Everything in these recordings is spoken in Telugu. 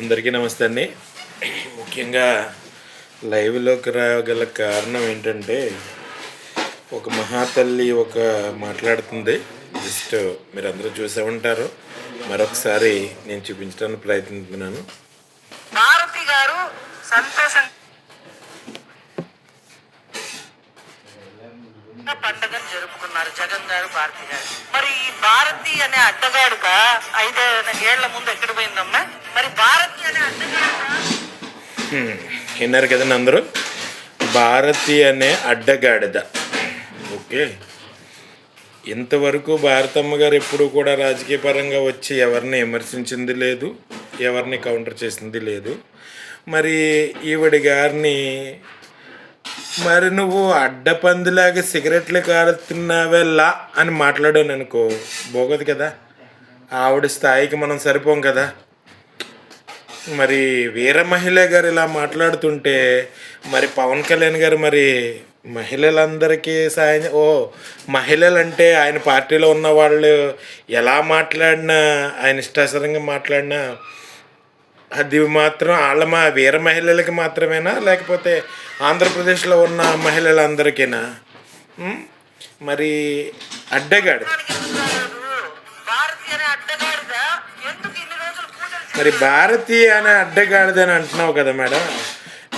అందరికీ నమస్తే అండి. ముఖ్యంగా లైవ్లోకి రాగల కారణం ఏంటంటే, ఒక మహాతల్లి మాట్లాడుతుంది. జస్ట్ మీరందరూ చూసే ఉంటారు. మరొకసారి నేను చూపించడానికి ప్రయత్నిస్తున్నాను. భారతి గారు సంతోషంగా పండుగను జరుపుకున్నారు. జగన్ గారు, భారతి గారు. మరి ఈ భారతి అనే అడ్డగాడుక 5 ఏళ్ల ముందు ఎక్కడ పోయిందమ్మా? మరి భారతి అనే అడ్డగాడుక విన్నారు కదండి అందరూ. భారతి అనే అడ్డగాడిద. ఓకే, ఇంతవరకు భారతమ్మ గారు ఎప్పుడు కూడా రాజకీయ పరంగా వచ్చి ఎవరిని విమర్శించింది లేదు, ఎవరిని కౌంటర్ చేసింది లేదు. మరి ఈవిడ గారిని మరి నువ్వు అడ్డపందిలాగా సిగరెట్లు కారుతున్నావెల్లా అని మాట్లాడాను అనుకో, బోగదు కదా. ఆవిడ స్థాయికి మనం సరిపోం కదా. మరి వీర మహిళ గారు ఇలా మాట్లాడుతుంటే మరి పవన్ కళ్యాణ్ గారు మరి మహిళలందరికీ సాయం మహిళలంటే ఆయన పార్టీలో ఉన్న వాళ్ళు ఎలా మాట్లాడినా, ఆయన ఇష్టాసరంగా మాట్లాడినా అది మాత్రం వీర మహిళలకి మాత్రమేనా, లేకపోతే ఆంధ్రప్రదేశ్లో ఉన్న మహిళలందరికీనా? మరి అడ్డగాడు మరి భారతి అనే అడ్డగాడిదని అంటున్నావు కదా మేడం.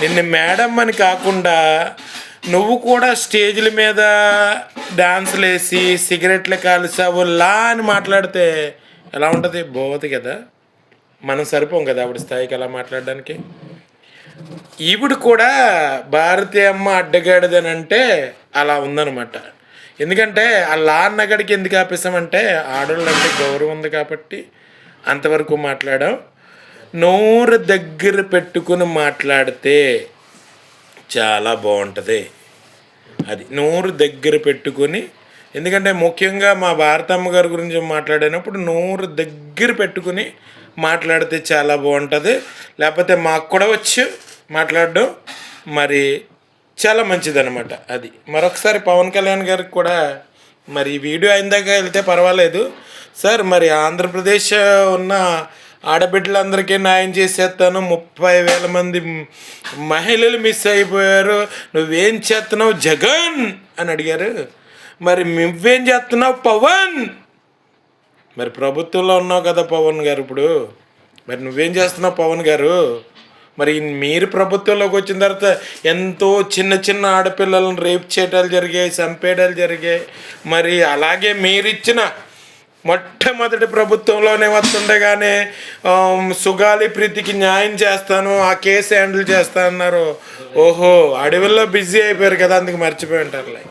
నిన్ను మేడం అని కాకుండా నువ్వు కూడా స్టేజ్ల మీద డాన్సులు వేసి సిగరెట్లు కాల్చావు లా అని మాట్లాడితే ఎలా ఉంటుంది? పోతుంది కదా. మనం సరిపోం కదా ఆవిడ స్థాయికి అలా మాట్లాడడానికి. ఈవిడ కూడా భారతీయ అమ్మ అడ్డగాడిదని అంటే అలా ఉందన్నమాట. ఎందుకంటే ఆ లా అన్నగడికి ఎందుకు ఆపేసామంటే ఆడవాళ్ళు అంటే గౌరవం ఉంది కాబట్టి అంతవరకు మాట్లాడాం. నోరు దగ్గర పెట్టుకుని మాట్లాడితే చాలా బాగుంటుంది. అది నోరు దగ్గర పెట్టుకుని, ఎందుకంటే ముఖ్యంగా మా భారతమ్మ గారి గురించి మాట్లాడినప్పుడు నోరు దగ్గర పెట్టుకుని మాట్లాడితే చాలా బాగుంటుంది. లేకపోతే మాకు కూడా వచ్చు మాట్లాడడం మరి చాలా మంచిదన్నమాట. అది మరొకసారి పవన్ కళ్యాణ్ గారికి కూడా మరి వీడియో అయిన దాకా వెళ్తే పర్వాలేదు సార్, మరి ఆంధ్రప్రదేశ్ ఉన్న ఆడబిడ్డలందరికీ న్యాయం చేసేస్తాను, 30,000 మంది మహిళలు మిస్ అయిపోయారు, నువ్వేం చేస్తున్నావు జగన్ అని అడిగారు. మరి నువ్వేం చేస్తున్నావు పవన్? మరి ప్రభుత్వంలో ఉన్నావు కదా పవన్ గారు ఇప్పుడు, మరి నువ్వేం చేస్తున్నావు పవన్ గారు? మరి మీరు ప్రభుత్వంలోకి వచ్చిన తర్వాత ఎంతో చిన్న చిన్న ఆడపిల్లలను రేప్ చేయడాలు జరిగాయి, చంపేయడాలు జరిగాయి. మరి అలాగే మీరిచ్చిన మొట్టమొదటి ప్రభుత్వంలోనే వస్తుండగానే సుగాలి ప్రీతికి న్యాయం చేస్తాను, ఆ కేసు హ్యాండిల్ చేస్తా అన్నారు. ఓహో, అడవుల్లో బిజీ అయిపోయారు కదా, అందుకు మర్చిపోయి ఉంటారులే.